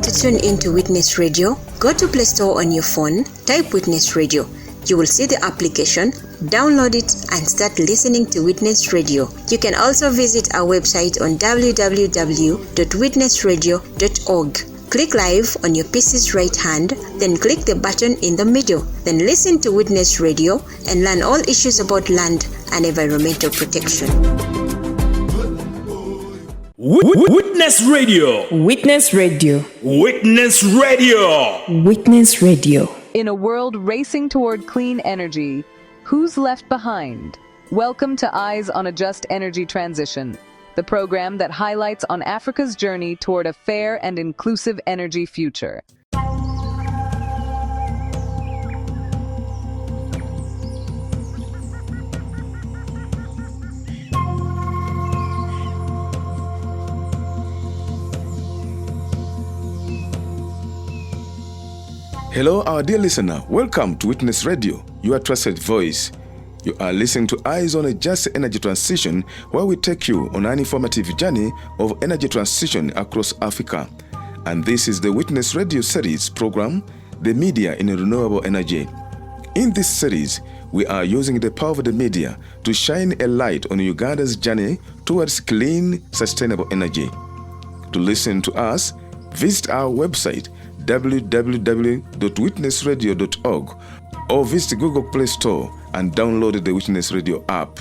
to tune into Witness Radio? Go to Play Store on your phone, type Witness Radio. You will see the application, download it and start listening to Witness Radio. You can also visit our website on www.witnessradio.org. Click live on your PC's right hand, then click the button in the middle. Then listen to Witness Radio and learn all issues about land and environmental protection. Witness Radio. Witness Radio. Witness Radio. Witness Radio. In a world racing toward clean energy, who's left behind? Welcome to Eyes on a Just Energy Transition, the program that highlights on Africa's journey toward a fair and inclusive energy future. Hello, our dear listener. Welcome to Witness Radio, your trusted voice. You are listening to Eyes on a Just Energy Transition, where we take you on an informative journey of energy transition across Africa. And this is the Witness Radio series program, The Media in Renewable Energy. In this series, we are using the power of the media to shine a light on Uganda's journey towards clean, sustainable energy. To listen to us, visit our website www.witnessradio.org or visit Google Play Store and download the Witness Radio app.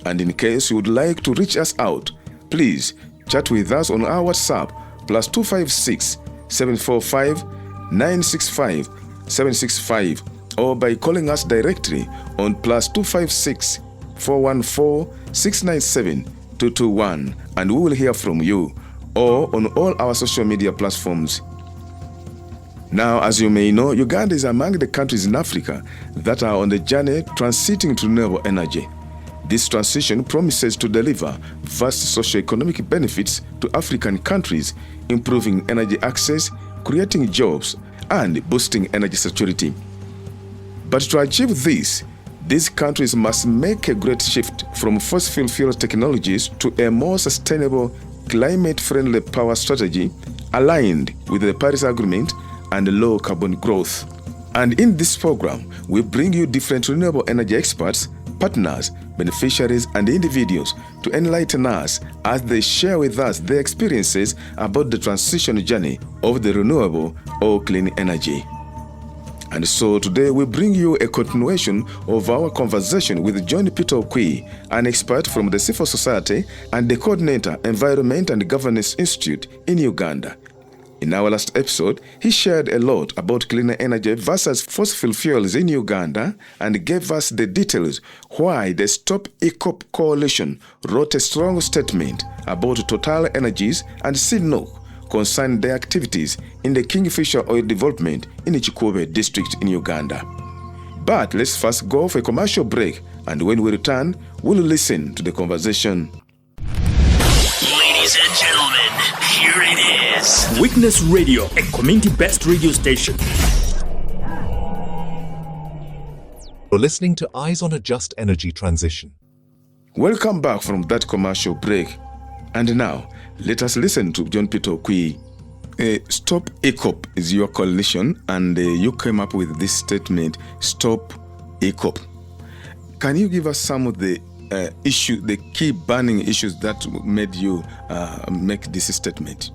And in case you would like to reach us out, please chat with us on our WhatsApp +256 745 965 765 or by calling us directly on +256 414 697 221, and we will hear from you, or on all our social media platforms. Now, as you may know, Uganda is among the countries in Africa that are on the journey transiting to renewable energy. This transition promises to deliver vast socio-economic benefits to African countries, improving energy access, creating jobs, and boosting energy security. But to achieve this, these countries must make a great shift from fossil fuel technologies to a more sustainable, climate-friendly power strategy aligned with the Paris Agreement and low carbon growth. And in this program, we bring you different renewable energy experts, partners, beneficiaries, and individuals to enlighten us as they share with us their experiences about the transition journey of the renewable or clean energy. And so today we bring you a continuation of our conversation with John Peter Okwi, an expert from the civil society and the coordinator, Environment and Governance Institute in Uganda. In our last episode, he shared a lot about cleaner energy versus fossil fuels in Uganda and gave us the details why the Stop EACOP coalition wrote a strong statement about Total Energies and CNOOC concerning their activities in the Kingfisher oil development in Chikube district in Uganda. But let's first go for a commercial break, and when we return, we'll listen to the conversation. Ladies and gentlemen, here it is. Witness Radio, a community-based radio station. You're listening to Eyes on a Just Energy Transition. Welcome back from that commercial break. And now, let us listen to John Peter Okwi. Stop EACOP is your coalition, and you came up with this statement, Stop EACOP. Can you give us some of the the key burning issues that made you make this statement?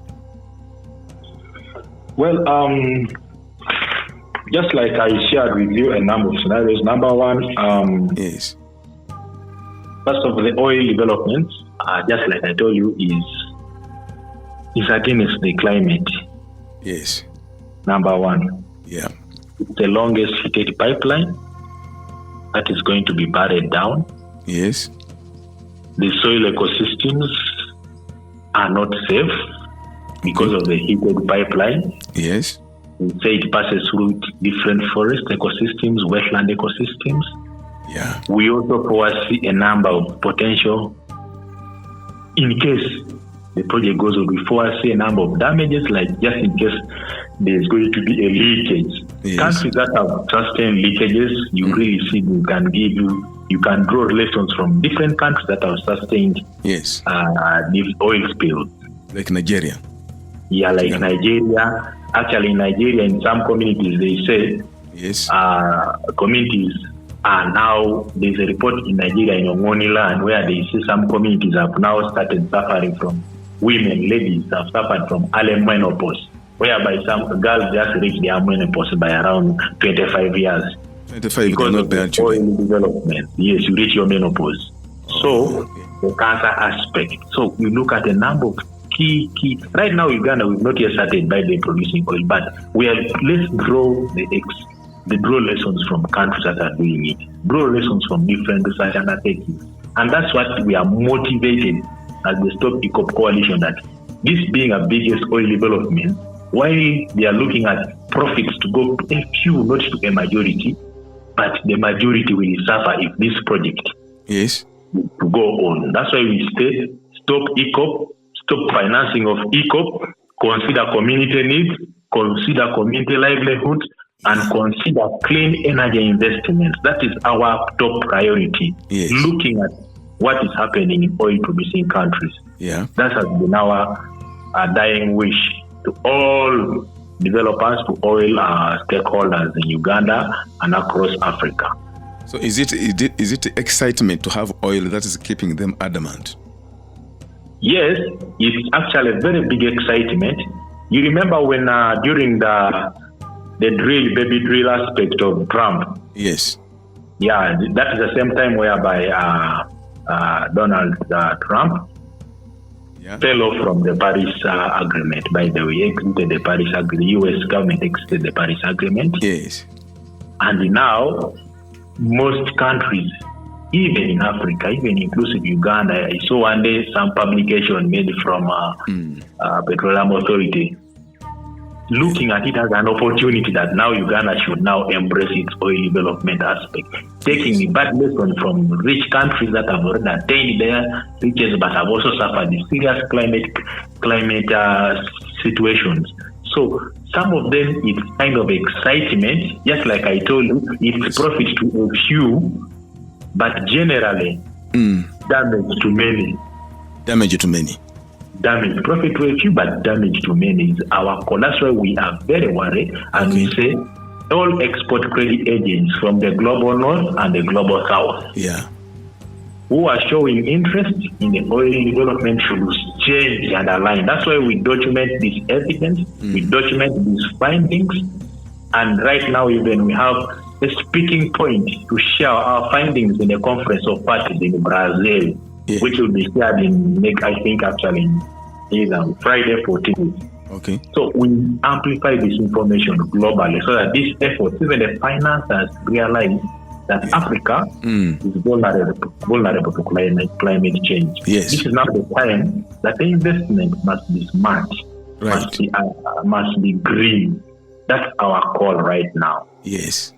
Well, just like I shared with you a number of scenarios. Number one, yes. First of the oil development, just like I told you, is against the climate. Yes. Number one. Yeah. It's the longest heated pipeline that is going to be buried down. Yes. The soil ecosystems are not safe because of the heated pipeline. Yes. We say it passes through different forest ecosystems, wetland ecosystems. Yeah. We also foresee a number of potential, in case the project goes on, we foresee a number of damages, like just in case there's going to be a leakage. Yes. Countries that have sustained leakages, you really see you can draw lessons from different countries that have sustained yes. these oil spills. Like Nigeria. Yeah, like Nigeria. Actually, in Nigeria, in some communities, they say Yes. Communities are now, there's a report in Nigeria, in Omoni land, where they see some communities have now started suffering from ladies have suffered from early menopause, whereby some girls just reach their menopause by around 25 years. 25 because of the oil development. Yes, you reach your menopause. The cancer aspect. So we look at a number of key. Right now, Uganda, we've not yet started by the producing oil, but let's draw draw lessons from countries that are doing it. Draw lessons from different research undertakings. And that's what we are motivated as the Stop EACOP Coalition, that this being a biggest oil development, while they are looking at profits to go to a few, not to a majority, but the majority will suffer if this project to go on. That's why we say stop EACOP, stop financing of EACOP, consider community needs, consider community livelihoods, and consider clean energy investments. That is our top priority. Looking at what is happening in oil-producing countries. That has been our dying wish to all developers, to oil stakeholders in Uganda and across Africa. So is it excitement to have oil that is keeping them adamant? Yes, it's actually a very big excitement. You remember when during the baby drill aspect of Trump? Yes. Yeah, that is the same time whereby Donald Trump fell off from the Paris Agreement. By the way, exited the Paris Agreement. The U.S. government exited the Paris Agreement. Yes. And now, most countries, even in Africa, even inclusive Uganda, I saw one day some publication made from Petroleum Authority, looking at it as an opportunity that now Uganda should now embrace its oil development aspect, taking the bad lesson from rich countries that have already attained their riches but have also suffered the serious climate situations. So some of them, it's kind of excitement, just like I told you, it's profit to a few, but generally damage to many. Damage, profit to a few, but damage to many is our call. That's why we are very worried, and we say all export credit agents from the global north and the global south, who are showing interest in the oil development should change and align. That's why we document this evidence, we document these findings, and right now even we have a speaking point to share our findings in the Conference of Parties in Brazil, which will be shared in, I think, actually, Friday 14th. Okay. So we amplify this information globally so that this effort, even the financiers, realize that Africa is vulnerable to climate change. Yes. This is now the time that the investment must be smart, must be green. That's our call right now. Yes.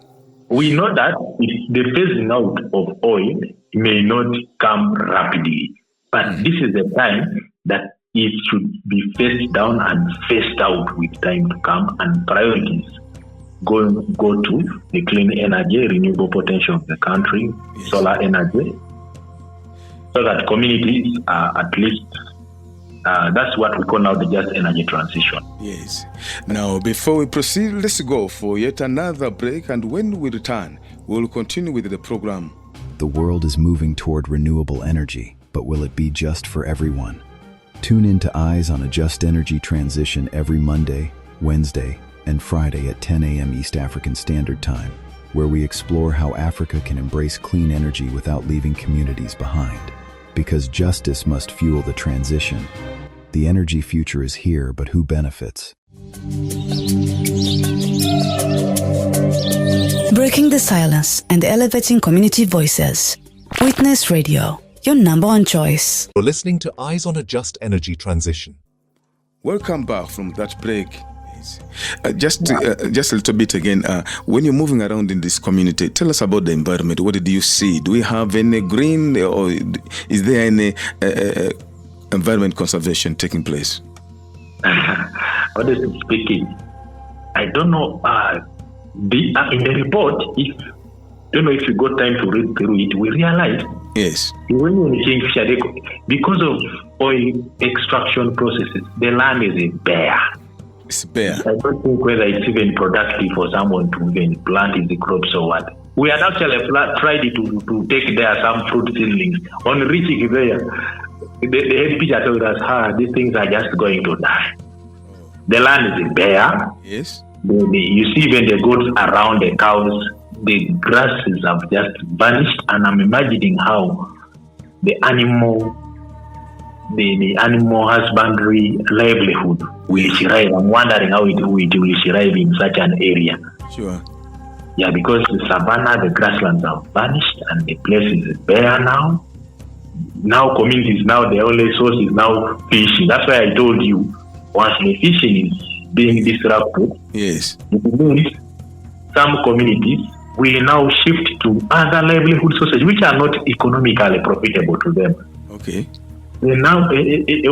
We know that the phasing out of oil may not come rapidly, but this is the time that it should be phased down and phased out with time to come, and priorities go to the clean energy, renewable potential of the country, solar energy, so that communities are at least, that's what we call now the just energy transition. Yes. Now, before we proceed, let's go for yet another break, and when we return, we'll continue with the program. The world is moving toward renewable energy, but will it be just for everyone? Tune in to Eyes on a Just Energy Transition every Monday, Wednesday, and Friday at 10 a.m. East African Standard Time, where we explore how Africa can embrace clean energy without leaving communities behind. Because justice must fuel the transition. The energy future is here, but who benefits? Breaking the silence and elevating community voices. Witness Radio, your number one choice. You're listening to Eyes on a Just Energy Transition. Welcome back from that break. Just a little bit again. When you're moving around in this community, tell us about the environment. What did you see? Do we have any green, or is there any environment conservation taking place? Honestly speaking, I don't know. In the report, don't know if you got time to read through it, we realized when we think because of oil extraction processes, the land is bare. It's bare. I don't think whether it's even productive for someone to even plant the crops or what. We had actually tried to take there some fruit seedlings. On reaching there, the head teacher told us, these things are just going to die. The land is bare. Yes. You see when the goats around the cows, the grasses have just vanished, and I'm imagining how the animal husbandry livelihood will survive. I'm wondering how it will survive in such an area. Sure. Yeah, because the savanna, the grasslands have vanished and the place is bare now. Now communities, now the only source is now fishing. That's why I told you, once the fishing is being disrupted, yes, it means some communities will now shift to other livelihood sources which are not economically profitable to them. Okay. And now,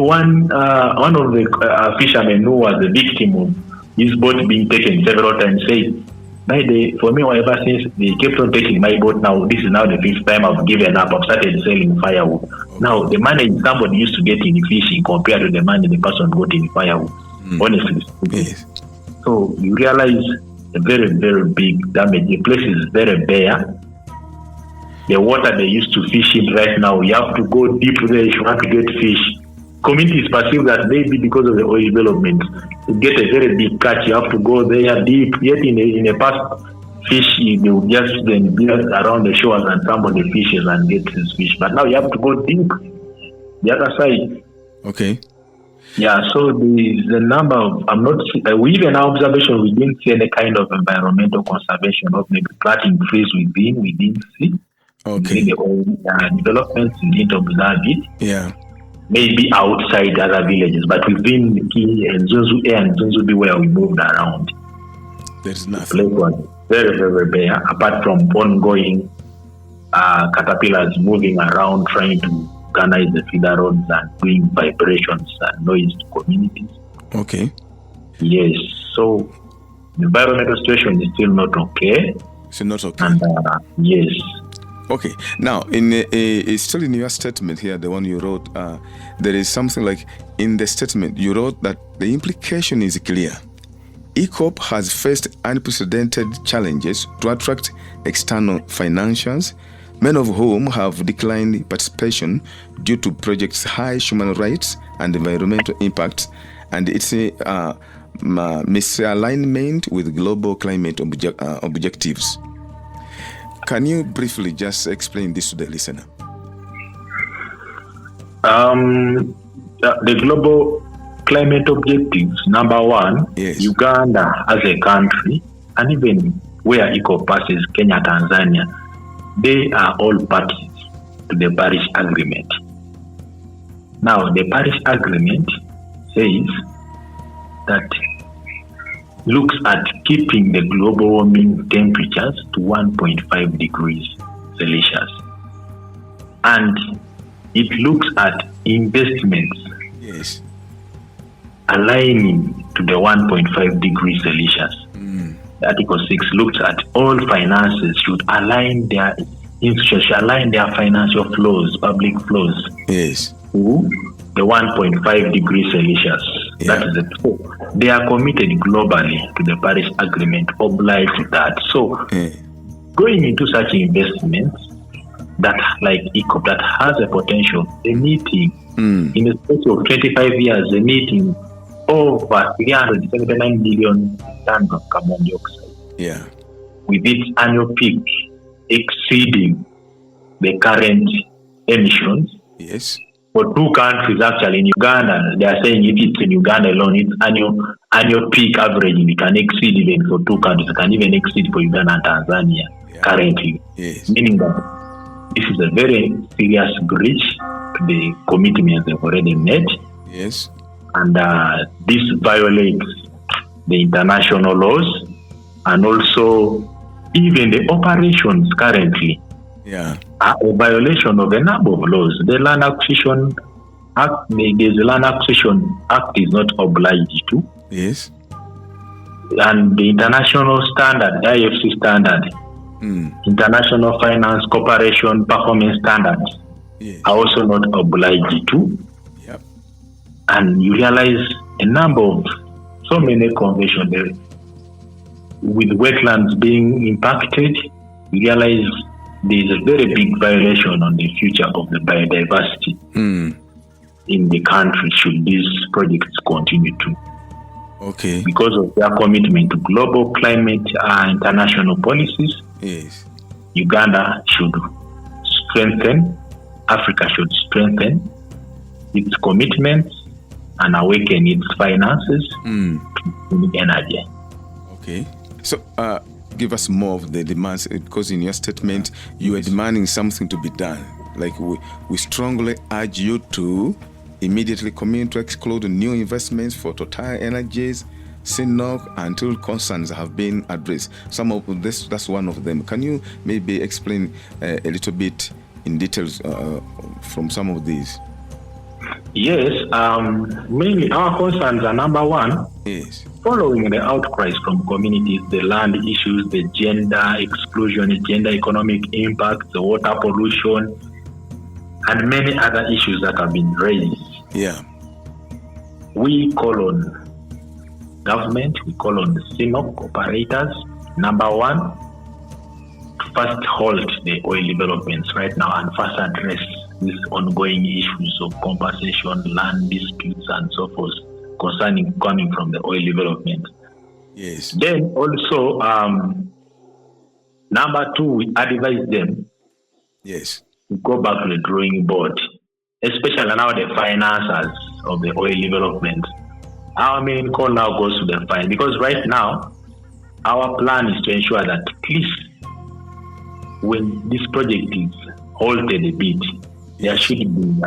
one of the fishermen who was a victim of his boat being taken several times said, for me, ever since they kept on taking my boat, now this is now the fifth time I've given up. I've started selling firewood. Okay. Now, the money somebody used to get in fishing compared to the money the person got in firewood, honestly. Yes. So you realize a very, very big damage. The place is very bare. The water they used to fish in right now, you have to go deep there if you want to get fish. Communities perceive that maybe because of the oil development, to get a very big catch, you have to go there deep. Yet in a past, fish, they will just then be around the shores and somebody fishes and gets his fish. But now you have to go deep, the other side. Okay. Yeah, so the number of, with an observation, we didn't see any kind of environmental conservation of maybe planting trees we didn't see. Okay. The oil developments, we didn't observe it. Yeah. Maybe outside other villages, but within Ki and Zunzu A and Zunzu B where we moved around, there's nothing. The place was very, very bare, apart from ongoing caterpillars moving around trying to organize the feeder roads and doing vibrations and noise to communities. Okay. Yes, so the environmental situation is still not okay. Still not okay. And yes. Okay. Now, it's still in your statement here, the one you wrote, there is something like, in the statement, you wrote that the implication is clear. EACOP has faced unprecedented challenges to attract external financiers, many of whom have declined participation due to projects' high human rights and environmental impact, and its misalignment with global climate objectives. Can you briefly just explain this to the listener? The global climate objectives, number one, yes. Uganda as a country, and even where EACOP passes, Kenya, Tanzania, they are all parties to the Paris Agreement. Now, the Paris Agreement says that looks at keeping the global warming temperatures to 1.5 degrees Celsius. And it looks at investments yes. aligning to the 1.5 degrees Celsius. Article 6 looks at all finances should align their financial flows, public flows, yes. to the 1.5 degrees Celsius. Yeah. That is it. They are committed globally to the Paris Agreement, obliged to that. So, going into such investments that, like EACOP, that has a potential, emitting in the space of 25 years, emitting over 379 million tons of carbon dioxide. Yeah. With its annual peak exceeding the current emissions. Yes. For two countries, actually, in Uganda, they are saying if it's in Uganda alone, its annual peak average, it can exceed even for two countries. It can even exceed for Uganda and Tanzania currently. Yes. Meaning that this is a very serious breach to the commitments they've already made. Yes. And this violates the international laws and also even the operations currently. Yeah. A violation of a number of laws. The Land Acquisition Act, the Land Acquisition Act is not obliged to. Yes. And the international standard, IFC standard, International Finance Corporation Performance Standards, yes. are also not obliged to. Yep. And you realize a number of so many conventions there. With wetlands being impacted, you realize there is a very big violation on the future of the biodiversity in the country should these projects continue to. Okay. Because of their commitment to global climate international policies, yes, Uganda should strengthen, Africa should strengthen its commitments and awaken its finances to energy. Okay. So, give us more of the demands, because in your statement, you are demanding something to be done. Like, we strongly urge you to immediately commit to exclude new investments for Total Energies, CNOC, until concerns have been addressed. Some of this, that's one of them. Can you maybe explain a little bit in details from some of these? Yes, mainly our concerns are number one. Yes. Following the outcries from communities, the land issues, the gender exclusion, the gender economic impact, the water pollution, and many other issues that have been raised. Yeah. We call on government, we call on the CNOC operators, number one, to first halt the oil developments right now and first address these ongoing issues of compensation, land disputes, and so forth coming from the oil development. Yes. Then also, number two, we advise them yes, to go back to the drawing board, especially now the financiers of the oil development. Our main call now goes to the finance, because right now, our plan is to ensure that at least when this project is halted a bit, there should be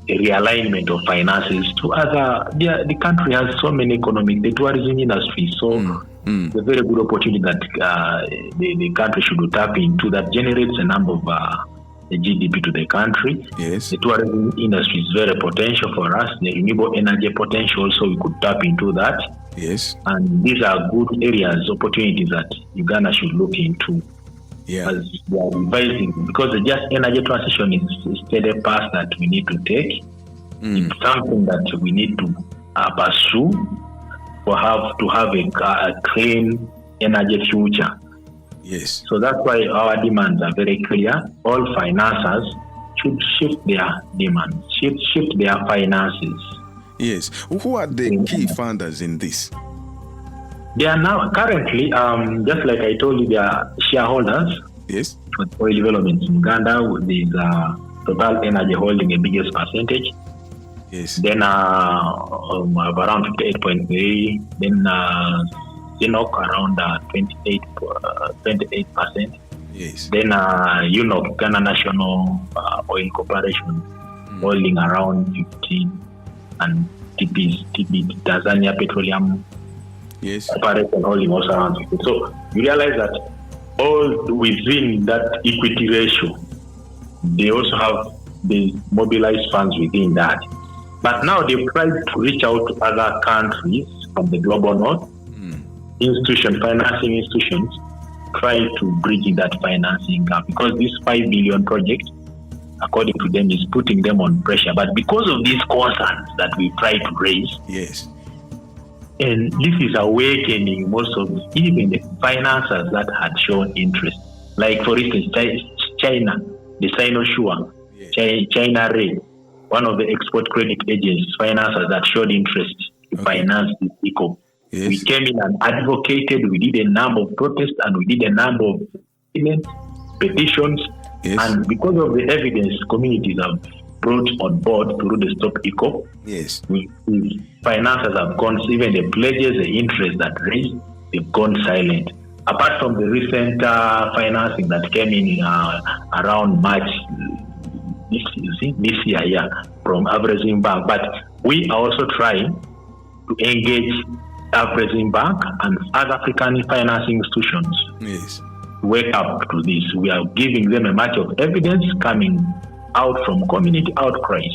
a realignment of finances to other. The country has so many economic, the tourism industry, so it's a very good opportunity that the country should tap into that generates a number of the GDP to the country. Yes. The tourism industry is very potential for us. The renewable energy potential, so we could tap into that. Yes. And these are good areas, opportunities that Uganda should look into. Yeah. As we are revising, because the just energy transition is a steady path that we need to take. It's something that we need to pursue to have a clean energy future. Yes. So that's why our demands are very clear. All financiers should shift their demands, shift their finances. Yes. Who are the key funders in this? They are now currently, just like I told you, they are shareholders. Yes. For oil development in Uganda, there is Total Energy holding the biggest percentage. Yes. Then around 58.3. Then CNOC around 28%. Yes. Then UNOC, Ghana National Oil Corporation, holding around 15, and TP Tanzania Petroleum Corporation holding also around 15. So you realize that all within that equity ratio, they also have the mobilized funds within that. But now they've tried to reach out to other countries from the global north, financing institutions, try to bridge that financing gap, because this 5 billion project, according to them, is putting them on pressure. But because of these concerns that we try to raise, yes, and this is awakening most of even the financiers that had shown interest. Like for instance, China, the Sinosure, China Ray, one of the export credit agencies, financiers that showed interest to finance this EACOP. Yes. We came in and advocated, we did a number of protests, and we did a number of petitions. Yes. And because of the evidence communities have brought on board through the Stop EACOP, yes, financiers have gone, even the pledges, the interest that raised, they've gone silent. Apart from the recent financing that came in around March this year, from Averaging Bank. But we are also trying to engage Averaging Bank and other African financing institutions. Yes. Wake up to this. We are giving them a much of evidence coming out from community outcries.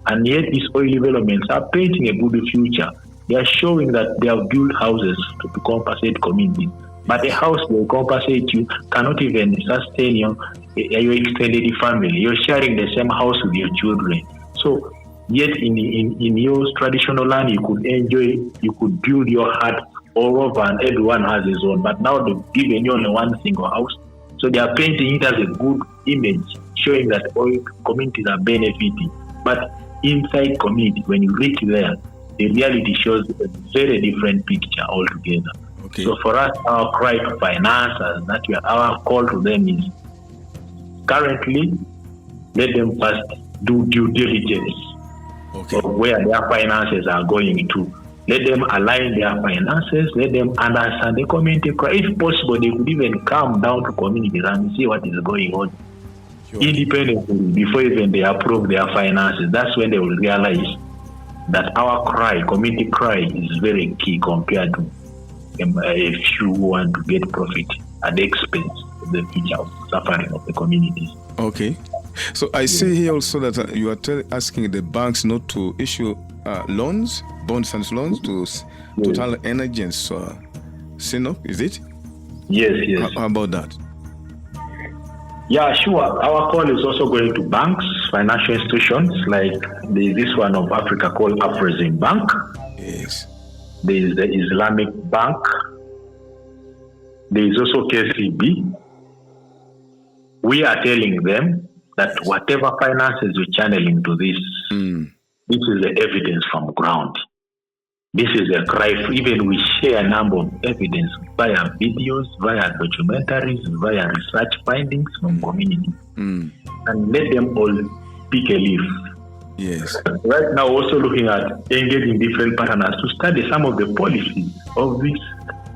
And yet these oil developments are painting a good future. They are showing that they have built houses to compensate communities. But a house will compensate you cannot even sustain your extended family. You're sharing the same house with your children. So Yet in your traditional land, you could enjoy, you could build your hut all over, and everyone has his own. But now they've given you only one single house. So they are painting it as a good image, showing that all communities are benefiting. But inside community, when you reach there, the reality shows a very different picture altogether. Okay. So for us, our cry to financiers, our call to them is currently, let them first do due diligence of where their finances are going to. Let them align their finances, let them understand the community cry. If possible, they could even come down to communities and see what is going on independently before even they approve their finances. That's when they will realize that our cry, community cry, is very key compared to a few who want to get profit at the expense of the future of suffering of the communities. Okay. So I see here also that you are asking the banks not to issue loans, bonds and loans to Total Energy and Sinop, is it? Yes. How about that? Yeah, sure. Our call is also going to banks, financial institutions, like this one of Africa called Afrexim Bank. Yes. There is the Islamic Bank. There is also KCB. We are telling them that whatever finances you channel into this, this is the evidence from ground. This is a cry for, even we share a number of evidence via videos, via documentaries, via research findings from community. And let them all pick a leaf. Yes. Right now, also looking at engaging different partners to study some of the policies of this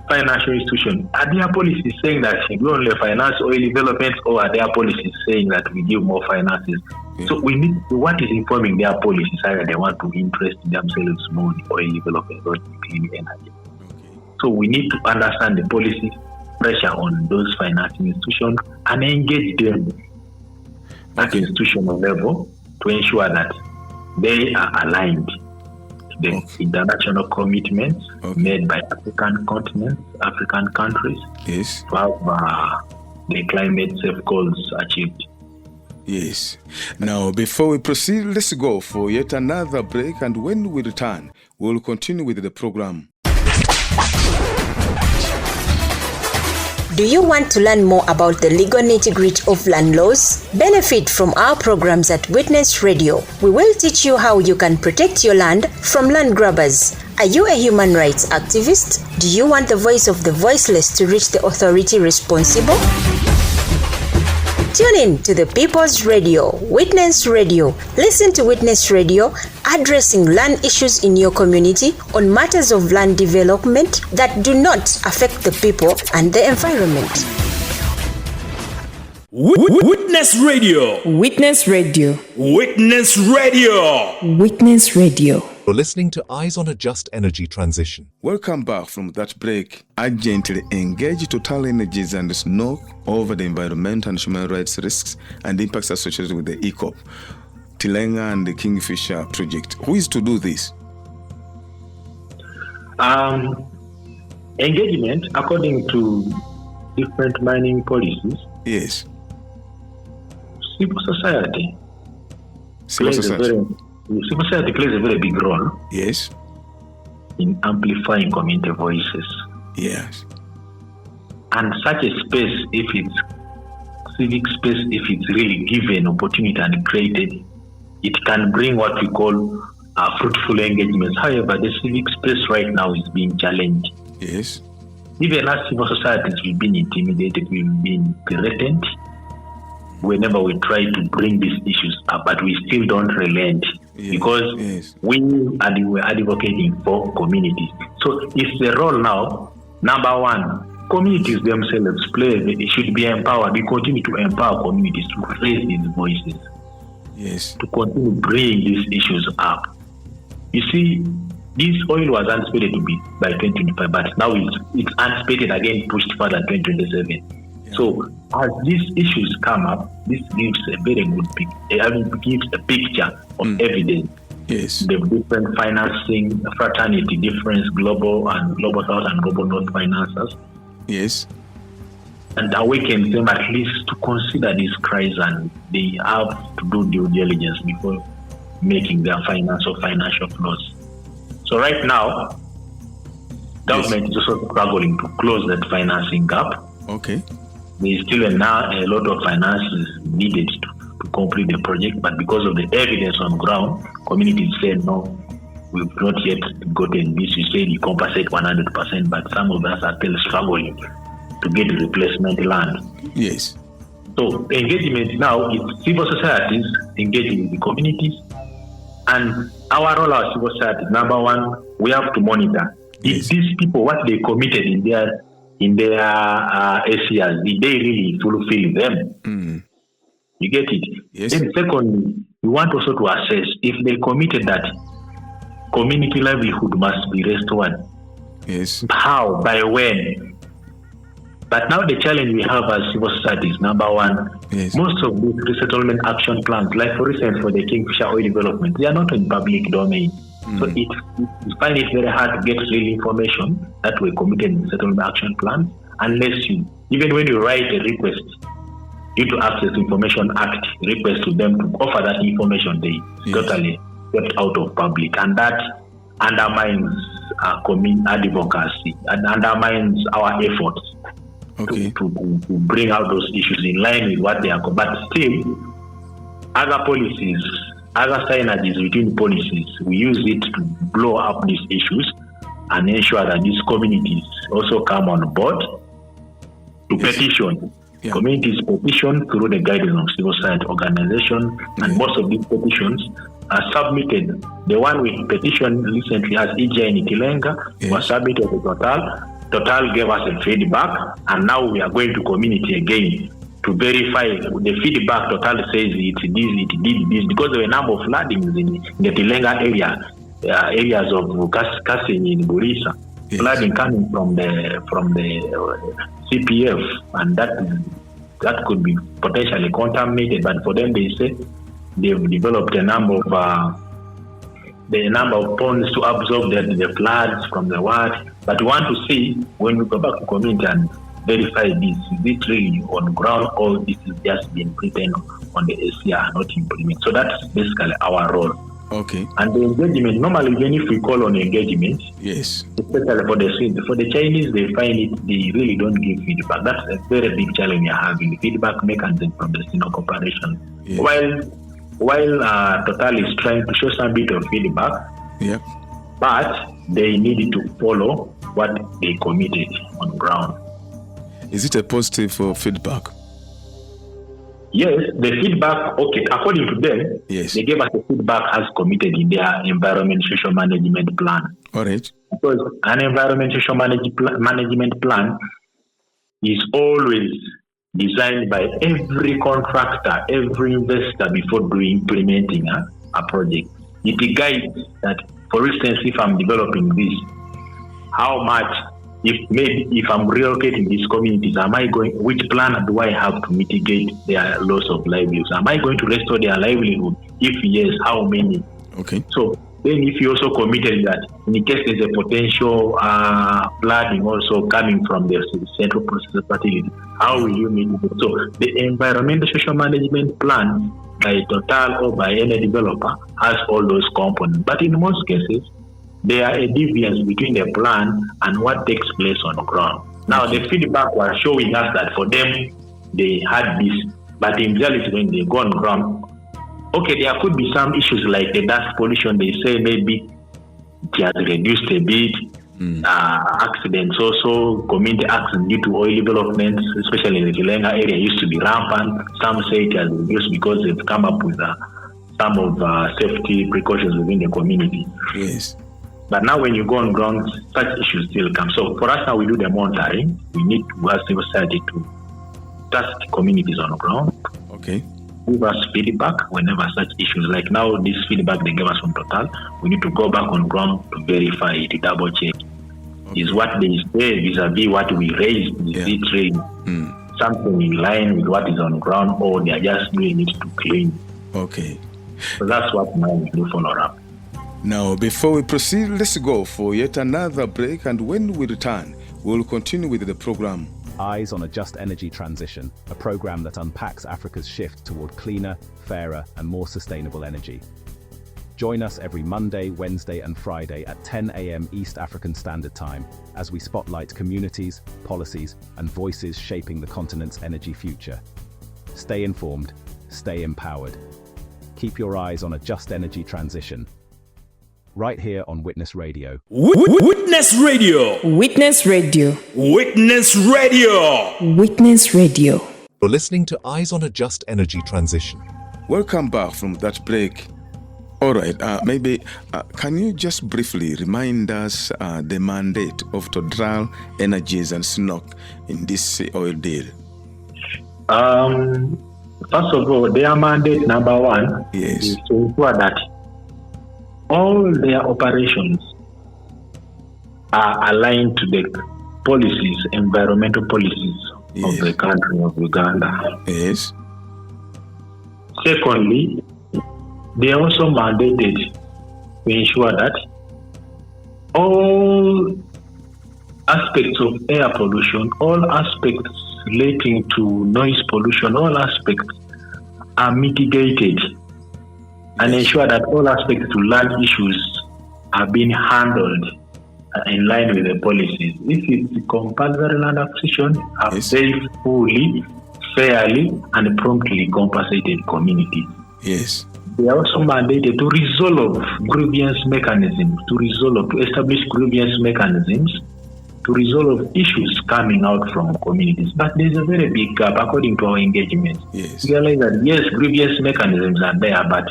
financial institution. Are their policies saying that we only finance oil development, or are their policies saying that we give more finances? Yeah. So we need what is informing their policies, either they want to interest themselves more in oil development or clean energy. Okay. So we need to understand the policy pressure on those financing institutions and engage them at institutional level to ensure that they are aligned to the international commitments made by African continents, African countries, to have the climate safe goals achieved. Yes. Now, before we proceed, let's go for yet another break, and when we return, we'll continue with the program. Do you want to learn more about the legal nitty-gritty of land laws? Benefit from our programs at Witness Radio. We will teach you how you can protect your land from land grabbers. Are you a human rights activist? Do you want the voice of the voiceless to reach the authority responsible? Tune in to the People's Radio, Witness Radio. Listen to Witness Radio addressing land issues in your community on matters of land development that do not affect the people and the environment. Witness Radio. Witness Radio. Witness Radio. Witness Radio. You're listening to Eyes on a Just Energy Transition. Welcome back from that break. Urgently engage Total Energies and SNOC over the environment and human rights risks and impacts associated with the EACOP, Tilenga and the Kingfisher project. Who is to do this? Engagement, according to different mining policies. Yes. Civil society. Civil society plays a very big role. Yes. In amplifying community voices. Yes. And such a space, if it's civic space, if it's really given opportunity and created, it can bring what we call fruitful engagements. However, the civic space right now is being challenged. Yes. Even as civil societies, we've been intimidated, we've been threatened whenever we try to bring these issues up, but we still don't relent because we are advocating for communities. So it's the role now, number one, communities themselves should be empowered. We continue to empower communities to raise these voices. Yes. To continue bringing these issues up. You see, this oil was anticipated to be by 2025, but now it's anticipated again, pushed further 2027. Yeah. So as these issues come up, this gives a very good gives a picture of evidence. Yes. The different financing fraternity, different global south and global north financiers. Yes. And awakens them at least to consider these cries, and they have to do due diligence before making their financial flows. So right now, government is also struggling to close that financing gap. Okay. There is still a lot of finances needed to complete the project, but because of the evidence on ground, communities say no, we've not yet gotten this. You said you compensate 100%, but some of us are still struggling to get replacement land. Yes. So engagement now is civil societies engaging with the communities, and our role as civil society, number one, we have to monitor if these people, what they committed in their ACRs, did they really fulfill them? You get it? Yes. Then secondly, we want also to assess if they committed that community livelihood must be restored. Yes. How? By when? But now the challenge we have as civil society is, number one, most of these resettlement action plans, like for instance for the Kingfisher oil development, they are not in public domain. So we find it very hard to get real information that were committed in settlement action plans, unless even when you write a request due to Access to Information Act, request to them to offer that information, they totally kept out of public, and that undermines advocacy and undermines our efforts to bring out those issues in line with what they are. But still, other policies, other synergies between policies, we use it to blow up these issues and ensure that these communities also come on board to petition. Communities petition through the guidance of civil society organization, and most of these petitions are submitted. The one with petition recently as EJ in Itilenga was submitted to Total. Total gave us a feedback, and now we are going to community again to verify the feedback. Total says it did this, because there were a number of floodings in the Tilenga area, areas of Kasenyi in Burisa, flooding coming from the CPF, and that could be potentially contaminated. But for them, they say they've developed a number of ponds to absorb the floods from the water. But we want to see, when we go back to community and verify this, is it really on ground, or this is just being written on the ACR, not implemented. So that's basically our role. Okay. And the engagement, normally even if we call on engagement, especially for the Chinese, they find it, they really don't give feedback. That's a very big challenge we are having, feedback mechanism from the Sino Corporation. While Total is trying to show some bit of feedback, but they need to follow what they committed on ground. Is it a positive feedback? Yes, the feedback, according to them, they gave us the feedback as committed in their environment social management plan. All right. Because an environment social management plan is always designed by every contractor, every investor before implementing a project. It guides that, for instance, if I'm developing this, how much, if I'm relocating these communities, which plan do I have to mitigate their loss of livelihoods? Am I going to restore their livelihood? If yes, how many? Okay. So then if you also committed that, in case there's a potential flooding also coming from the central process facility, how will you mitigate? So the environmental social management plan by Total or by any developer has all those components. But in most cases, there are a deviance between the plan and what takes place on the ground. Now, the feedback was showing us that for them, they had this, but in reality, when they go on ground, there could be some issues like the dust pollution. They say maybe it has reduced a bit. Accidents also, community accidents due to oil developments, especially in the Tilenga area, used to be rampant. Some say it has reduced because they've come up with some of safety precautions within the community. Yes. But now when you go on ground, such issues still come. So for us now, we do the monitoring. We need to ask civil society to test communities on the ground. Okay. Give us feedback whenever such issues, like now this feedback they gave us from Total, we need to go back on ground to verify it, to double check. Is what they say vis-a-vis what we raised, is it really something in line with what is on ground, or they are just doing it to clean? Okay. So that's what now we do follow up. Now, before we proceed, let's go for yet another break, and when we return, we'll continue with the program. Eyes on a Just Energy Transition, a program that unpacks Africa's shift toward cleaner, fairer, and more sustainable energy. Join us every Monday, Wednesday, and Friday at 10 a.m. East African Standard Time as we spotlight communities, policies, and voices shaping the continent's energy future. Stay informed, stay empowered. Keep your eyes on a just energy transition. Right here on Witness Radio. Witness Radio. Witness Radio. Witness Radio. Witness Radio. You're listening to Eyes on a Just Energy Transition. Welcome back from that break. All right, can you just briefly remind us the mandate of Total Energies and SNOC in this oil deal? First of all, their mandate number one is to ensure that all their operations are aligned to the policies, environmental policies of the country of Uganda. Yes. Secondly, they are also mandated to ensure that all aspects of air pollution, all aspects relating to noise pollution, all aspects are mitigated and ensure that all aspects to land issues are being handled in line with the policies. If it's compulsory land acquisition, have they fully, fairly, and promptly compensated communities. Yes. They are also mandated to resolve grievance mechanisms, to establish grievance mechanisms, to resolve issues coming out from communities. But there's a very big gap according to our engagement. Yes. We realize that yes, grievance mechanisms are there, but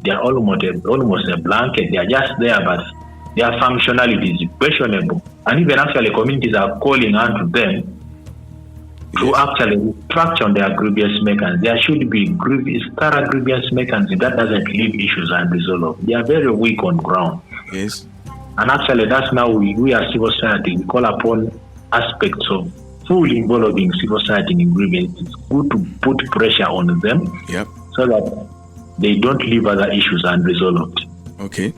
they are almost a blanket. They are just there, but their functionality is questionable. And even actually communities are calling on to them to actually structure on their grievance mechanisms. There should be thorough grievance mechanism that doesn't leave issues unresolved. They are very weak on ground. Yes. And actually that's now we as civil society, we call upon aspects of fully involving civil society in grievance. It's good to put pressure on them so that they don't leave other issues unresolved. Okay.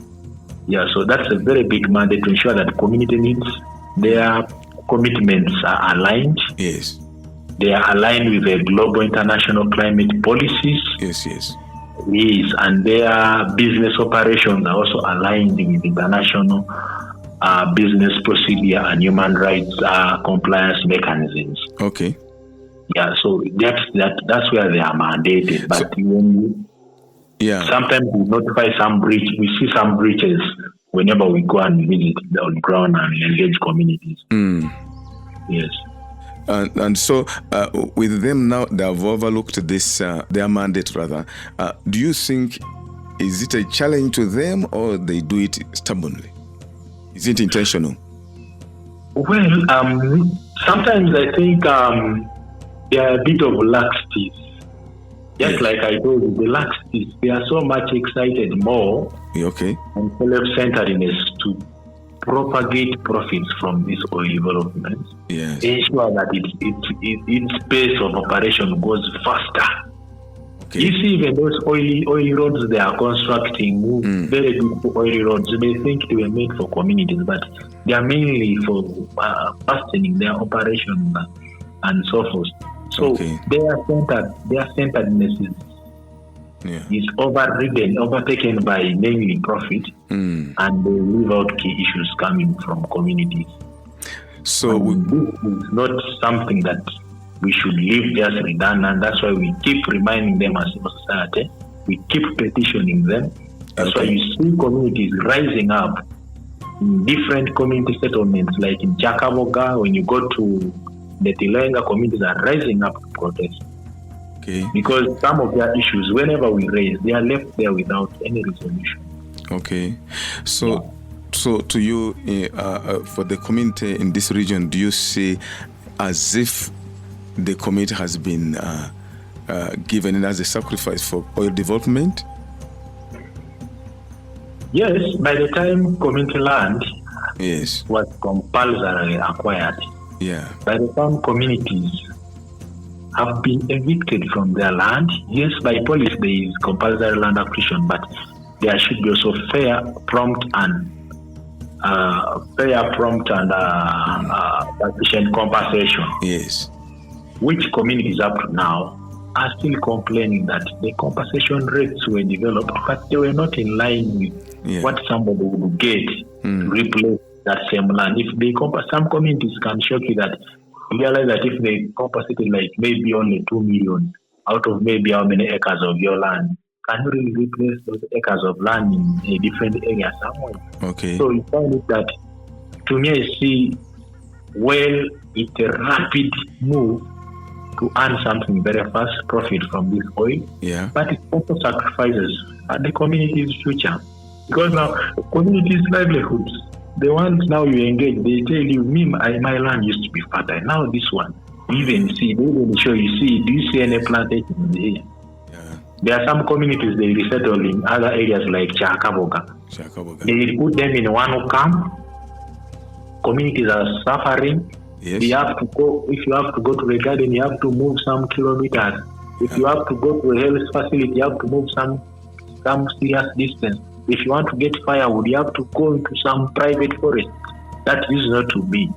Yeah, so that's a very big mandate to ensure that community needs, their commitments are aligned. Yes. They are aligned with the global international climate policies. Yes, yes. Yes, and their business operations are also aligned with international business procedure and human rights compliance mechanisms. Okay. Yeah, so that's where they are mandated. But sometimes we notify we see some breaches whenever we go and visit on ground and engage communities. Yes. And so with them now, they have overlooked this, their mandate rather. Do you think, is it a challenge to them or they do it stubbornly? Is it intentional? Well, sometimes I think there are a bit of laxity. Just like I told you, the laxity, they are so much excited more and self-centeredness to propagate profits from this oil development. Yes. Ensure that its pace of operation goes faster. Okay. You see, even those oil roads they are constructing, very big oil roads, you may think they were made for communities, but they are mainly for fastening their operations and so forth. So their centeredness is overtaken by mainly profit, and they leave out key issues coming from communities. So this is not something that we should leave just redundant. That's why we keep reminding them as a society. We keep petitioning them. That's why you see communities rising up in different community settlements, like in Chakaboga. When you go to the Tilenga, communities are rising up to protest. Okay. Because some of their issues, whenever we raise, they are left there without any resolution. Okay. So to you, for the community in this region, do you see as if the community has been given as a sacrifice for oil development? Yes, by the time community land was compulsorily acquired, by the time communities have been evicted from their land, yes, by policy there is compulsory land acquisition, but there should be also fair, prompt, and sufficient compensation. Yes. Which communities up to now are still complaining that the compensation rates were developed, but they were not in line with what somebody would get to replace that same land. If they some communities can shock you that realize that if they compensated like maybe only 2 million out of maybe how many acres of your land, can you really replace those acres of land in a different area somewhere? Okay. So you find it that, to me, I see, well, it's a rapid move to earn something very fast, profit from this oil. Yeah. But it also sacrifices the community's future. Because now, community's livelihoods, the ones now you engage, they tell you, my land used to be fertile. Now this one, you even see, they will show you, do you see any plantations here? Yeah. There are some communities they resettle in other areas like Chakaboga. They put them in one camp. Communities are suffering. Yes. You have to go, if you have to go to the garden, you have to move some kilometers. If you have to go to a health facility, you have to move some serious distance. If you want to get firewood, you have to go into some private forest. That is not to be.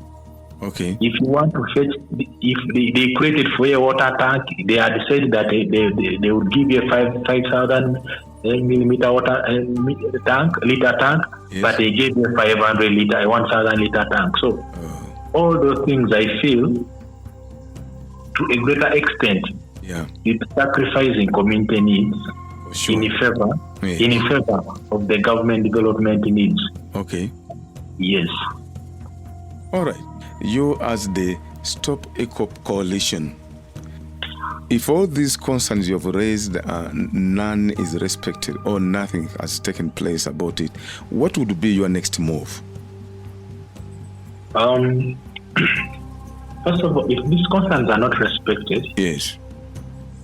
Okay. If you want to fetch, if they created for a water tank, they had said that they would give you a 5,000 millimeter water liter tank, yes. But they gave you a 500 liter, 1,000 liter tank. So all those things, I feel, to a greater extent, it's sacrificing community needs in favor of the government development needs. Okay. Yes. All right. You, as the Stop EACOP Coalition, if all these concerns you have raised, none is respected or nothing has taken place about it, what would be your next move? First of all, if these concerns are not respected, yes,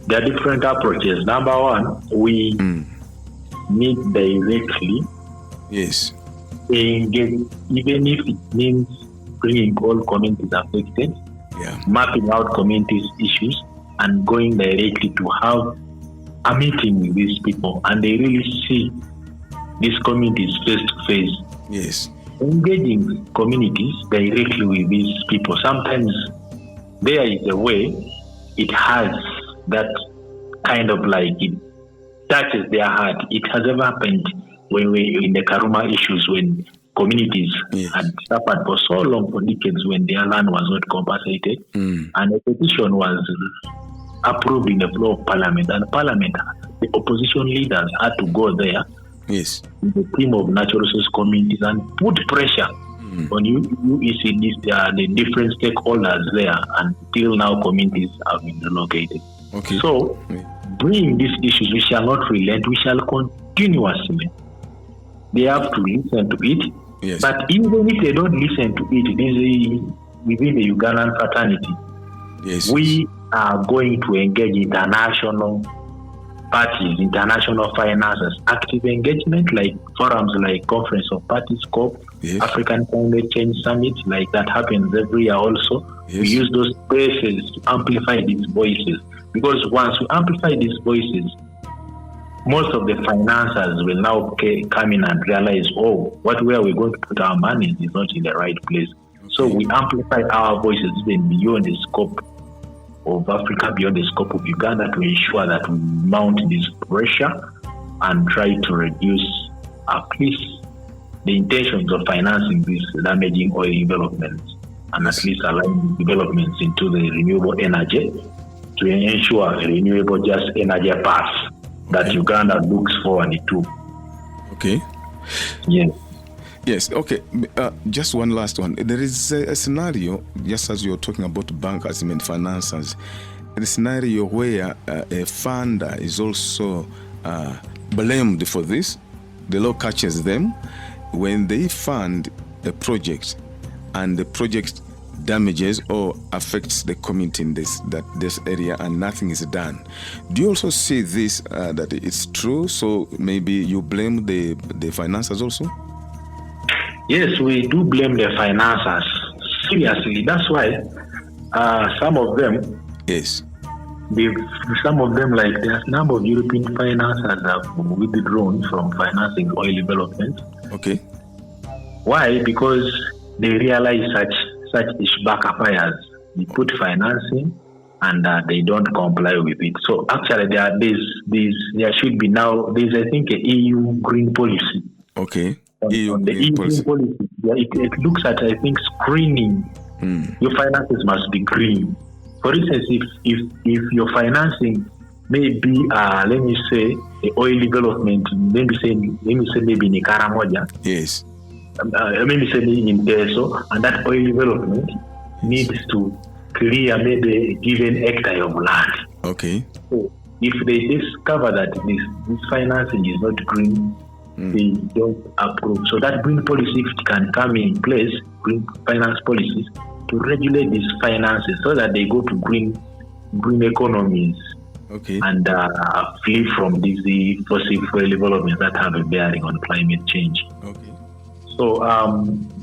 there are different approaches. Number one, we need directly engage, even if it means bringing all communities affected, mapping out communities' issues, and going directly to have a meeting with these people, and they really see these communities face to face. Yes. Engaging communities directly with these people. Sometimes there is a way it has that kind of like it touches their heart. It has ever happened when we in the Karuma issues, when communities had suffered for so long, for decades, when their land was not compensated, and a petition was approved in the floor of Parliament, and Parliament, the opposition leaders had to go there. Yes. The team of natural resource communities and put pressure on EACOP, the different stakeholders there, until now communities have been relocated. Okay. So, bringing these issues, we shall not relent, we shall continuously. They have to listen to it. Yes. But even if they don't listen to it, within the Ugandan fraternity, we are going to engage international parties, international financiers, active engagement, like forums like Conference of Parties, COP, African Climate Change Summit, like that happens every year also. We use those spaces to amplify these voices, because once we amplify these voices, most of the financiers will now come in and realize, where we're going to put our money is not in the right place. So we amplify our voices even beyond the scope of Africa, beyond the scope of Uganda, to ensure that we mount this pressure and try to reduce at least the intentions of financing these damaging oil developments, and at least align developments into the renewable energy to ensure a renewable just energy path that Uganda looks forward to. Okay. Yes. Yes, okay. Just one last one. There is a scenario, just as you're talking about bankers and financiers, the scenario where a funder is also blamed for this. The law catches them when they fund a project and the project damages or affects the community in this area and nothing is done. Do you also see this, that it's true? So maybe you blame the financiers also? Yes, we do blame the financiers. Seriously, that's why some of them, like there's a number of European financiers have withdrawn from financing oil development. Okay. Why? Because they realize such issue backfires. They put financing, and they don't comply with it. So actually, there should be now. There's I think a EU green policy. Okay. On the EU green policy, it looks at I think screening. Your finances must be green. For instance, if your financing may be let me say the oil development, maybe in Karamoja. Yes. Maybe say in Teso, and that oil development needs to clear maybe a given hectare of land. Okay. So if they discover that this financing is not green, they don't approve. So that green policy can come in place, green finance policies, to regulate these finances so that they go to green economies. Okay. And flee from these fossil fuel developments that have a bearing on climate change. Okay. So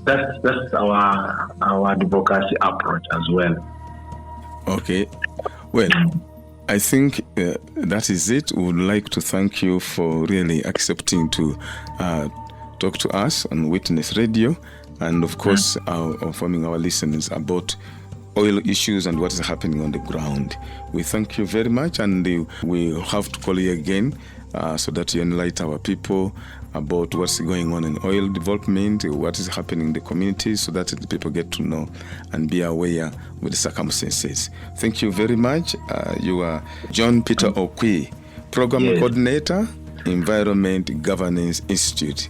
that's our advocacy approach as well. Okay. Well, I think that is it. We would like to thank you for really accepting to talk to us on Witness Radio, and of course informing our listeners about oil issues and what is happening on the ground. We thank you very much, and we have to call you again so that you enlighten our people about what's going on in oil development, what is happening in the communities, so that the people get to know and be aware with the circumstances. Thank you very much. You are John Peter Okwi, Program Coordinator, Environment Governance Institute.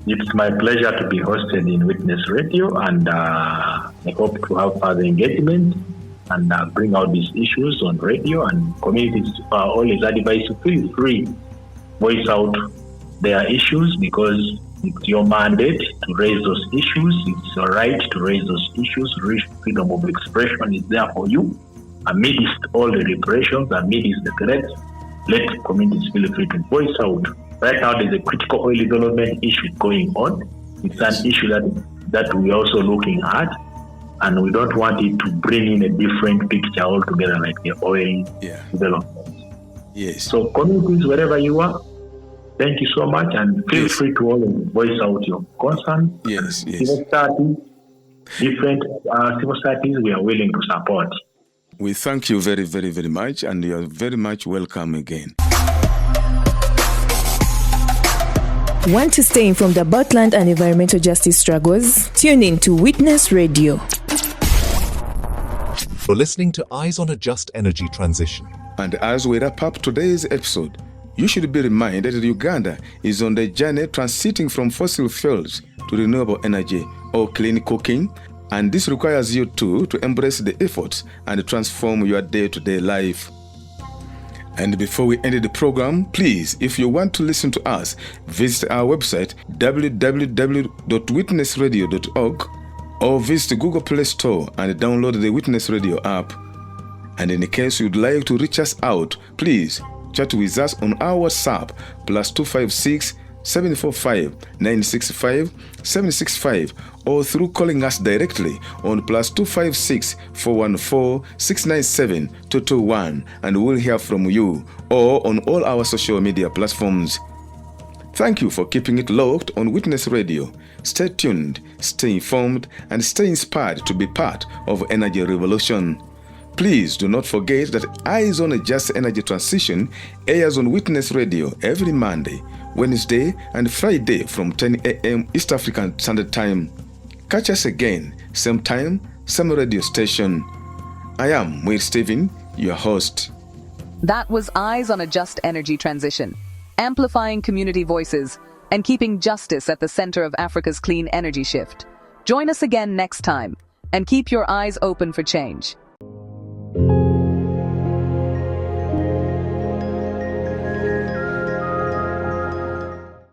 It's my pleasure to be hosted in Witness Radio, and I hope to have further engagement and bring out these issues on radio, and communities are always advised to feel free, voice out their issues, because it's your mandate to raise those issues. It's your right to raise those issues. Freedom of expression is there for you. Amidst all the repressions, amidst the threats, let communities feel free to voice out. Right now, there's a critical oil development issue going on. It's an issue that we're also looking at, and we don't want it to bring in a different picture altogether, like the oil development. Yes. So communities, wherever you are, thank you so much, and feel free to always voice out your concern. Yes. Civil society, different civil societies, we are willing to support. We thank you very, very, very much, and you are very much welcome again. Want to stay informed about land and environmental justice struggles? Tune in to Witness Radio. You're listening to Eyes on a Just Energy Transition. And as we wrap up today's episode, you should be reminded that Uganda is on the journey transiting from fossil fuels to renewable energy or clean cooking, and this requires you to embrace the efforts and transform your day-to-day life. And before we end the program, please, if you want to listen to us, visit our website www.witnessradio.org or visit Google Play Store and download the Witness Radio app. And in case you'd like to reach us out, please chat with us on our WhatsApp +256 745 965 765, or through calling us directly on +256 414 697 221, and we'll hear from you, or on all our social media platforms. Thank you for keeping it locked on Witness Radio. Stay tuned, stay informed, and stay inspired to be part of Energy Revolution. Please do not forget that Eyes on a Just Energy Transition airs on Witness Radio every Monday, Wednesday, and Friday from 10 a.m. East African Standard Time. Catch us again, same time, same radio station. I am Will Stephen, your host. That was Eyes on a Just Energy Transition, amplifying community voices and keeping justice at the center of Africa's clean energy shift. Join us again next time, and keep your eyes open for change.